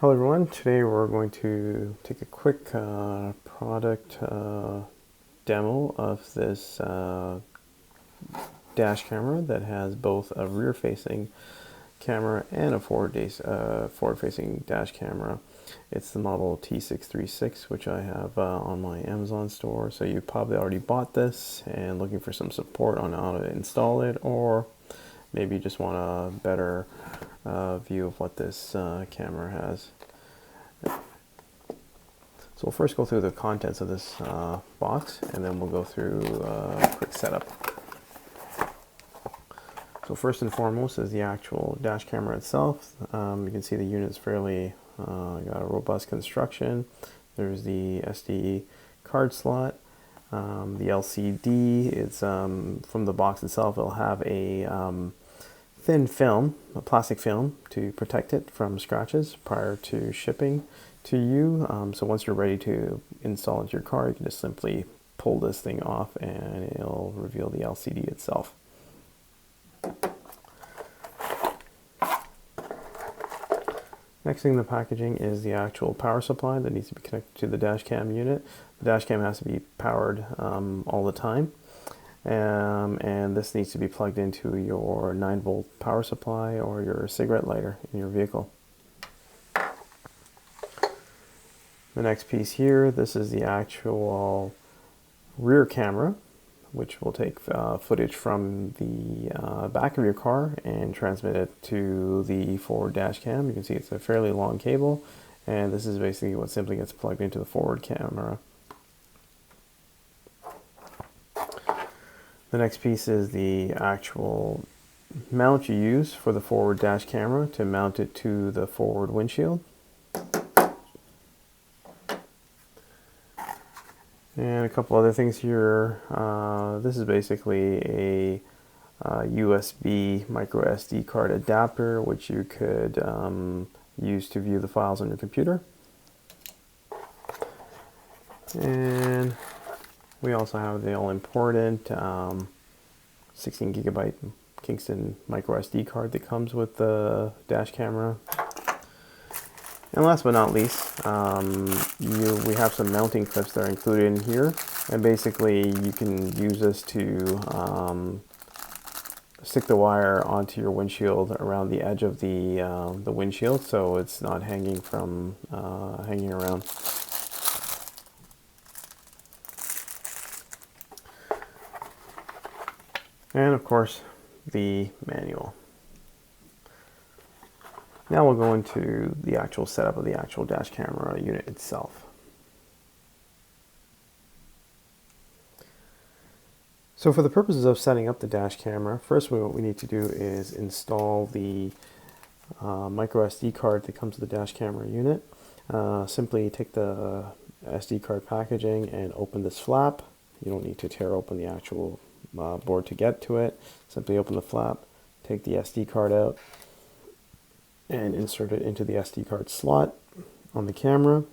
Hello everyone, today we're going to take a quick product demo of this dash camera that has both a rear-facing camera and a forward-facing dash camera. It's the model T636, which I have on my Amazon store, so you probably already bought this and looking for some support on how to install it, or maybe you just want a better view of what this camera has. So we'll first go through the contents of this box, and then we'll go through a quick setup. So first and foremost is the actual dash camera itself. You can see the unit is fairly got a robust construction. There's the SD card slot. The LCD is from the box itself. It'll have a thin film, a plastic film, to protect it from scratches prior to shipping to you. So once you're ready to install into your car, you can just simply pull this thing off and it'll reveal the LCD itself. Next thing in the packaging is the actual power supply that needs to be connected to the dash cam unit. The dash cam has to be powered all the time. And this needs to be plugged into your 9-volt power supply or your cigarette lighter in your vehicle. The next piece here, this is the actual rear camera, which will take footage from the back of your car and transmit it to the forward dash cam. You can see it's a fairly long cable, and this is basically what simply gets plugged into the forward camera. The next piece is the actual mount you use for the forward dash camera to mount it to the forward windshield. And a couple other things here. This is basically a USB micro SD card adapter, which you could use to view the files on your computer. And we also have the all-important 16 gigabyte Kingston micro SD card that comes with the dash camera. And last but not least, we have some mounting clips that are included in here, and basically you can use this to stick the wire onto your windshield around the edge of the windshield, so it's not hanging around. And of course, the manual. Now we'll go into the actual setup of the actual dash camera unit itself. So for the purposes of setting up the dash camera, first what we need to do is install the micro SD card that comes with the dash camera unit. Simply take the SD card packaging and open this flap. You don't need to tear open the actual board to get to it. Simply open the flap, take the SD card out, and insert it into the SD card slot on the camera.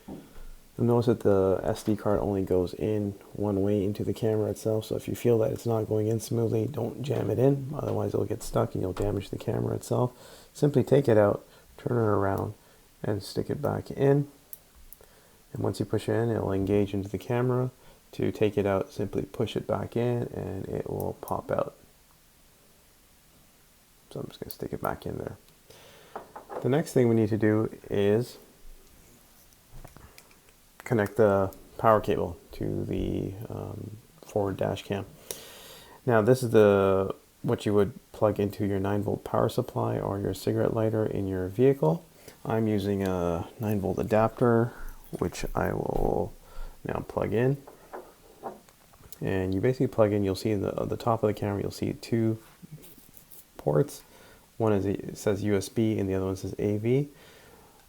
You'll notice that the SD card only goes in one way into the camera itself, so if you feel that it's not going in smoothly, don't jam it in, otherwise it'll get stuck and you'll damage the camera itself. Simply take it out, turn it around, and stick it back in. And once you push it in, it'll engage into the camera. To take it out, simply push it back in and it will pop out. So I'm just going to stick it back in there. The next thing we need to do is connect the power cable to the forward dash cam. Now this is what you would plug into your 9-volt power supply or your cigarette lighter in your vehicle. I'm using a 9-volt adapter, which I will now plug in. And you basically plug in, you'll see in the top of the camera, you'll see two ports. One it says USB and the other one says AV.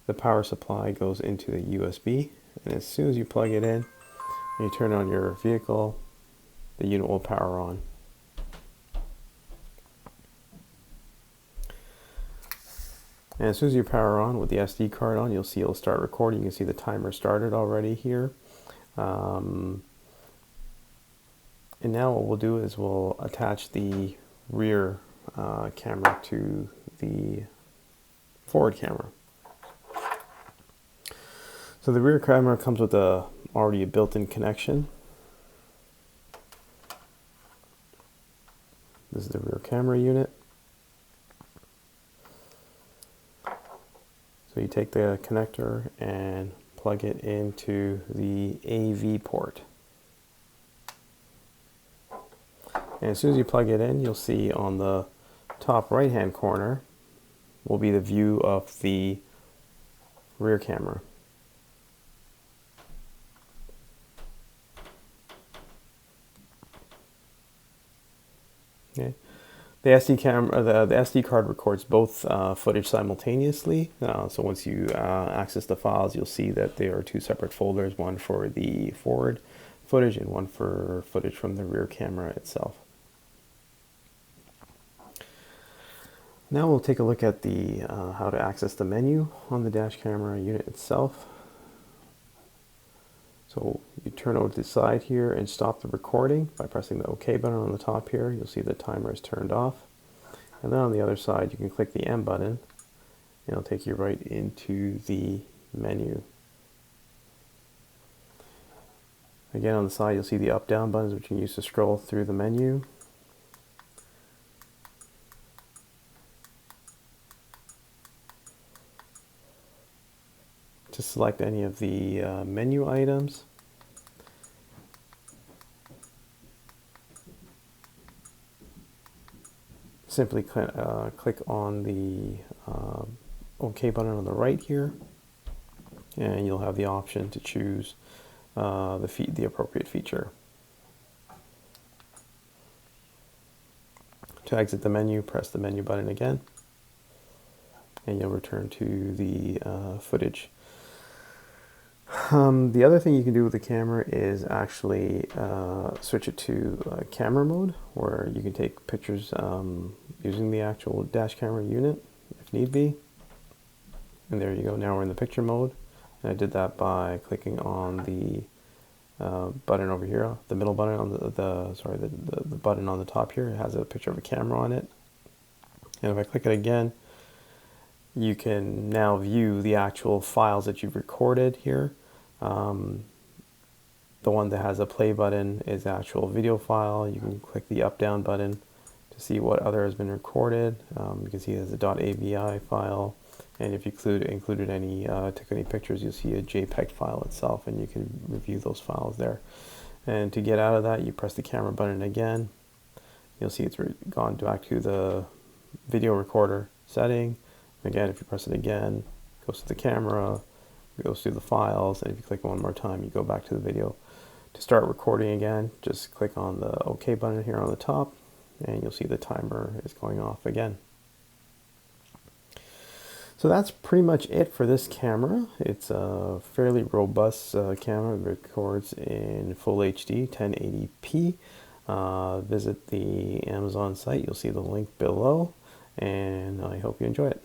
The power supply goes into the USB, and as soon as you plug it in and you turn on your vehicle, the unit will power on. And as soon as you power on with the SD card on, you'll see it'll start recording. You can see the timer started already here. And now what we'll do is we'll attach the rear camera to the forward camera. So the rear camera comes with already a built-in connection. This is the rear camera unit. So you take the connector and plug it into the AV port. And as soon as you plug it in, you'll see on the top right hand corner will be the view of the rear camera. Okay. The SD card records both footage simultaneously. So once you access the files, you'll see that there are two separate folders, one for the forward footage and one for footage from the rear camera itself. Now we'll take a look at the how to access the menu on the dash camera unit itself. So you turn over to the side here and stop the recording by pressing the OK button on the top here. You'll see the timer is turned off. And then on the other side, you can click the M button, and it'll take you right into the menu. Again, on the side, you'll see the up-down buttons, which you can use to scroll through the menu. To select any of the menu items. Simply click on the OK button on the right here, and you'll have the option to choose the appropriate feature. To exit the menu, press the menu button again, and you'll return to the footage. The other thing you can do with the camera is actually switch it to camera mode, where you can take pictures using the actual dash camera unit if need be. And there you go, now we're in the picture mode. And I did that by clicking on the button over here, the middle button on the button on the top here. It has a picture of a camera on it. And if I click it again, you can now view the actual files that you've recorded here. The one that has a play button is the actual video file. You can click the up-down button to see what other has been recorded. You can see there's a .avi file, and if you included any, took any pictures, you'll see a JPEG file itself, and you can review those files there. And to get out of that, you press the camera button again. You'll see it's gone back to the video recorder setting. Again, if you press it again, it goes to the camera, it goes through the files, and if you click one more time, you go back to the video. To start recording again, just click on the OK button here on the top, and you'll see the timer is going off again. So that's pretty much it for this camera. It's a fairly robust camera. It records in full HD, 1080p. Visit the Amazon site. You'll see the link below, and I hope you enjoy it.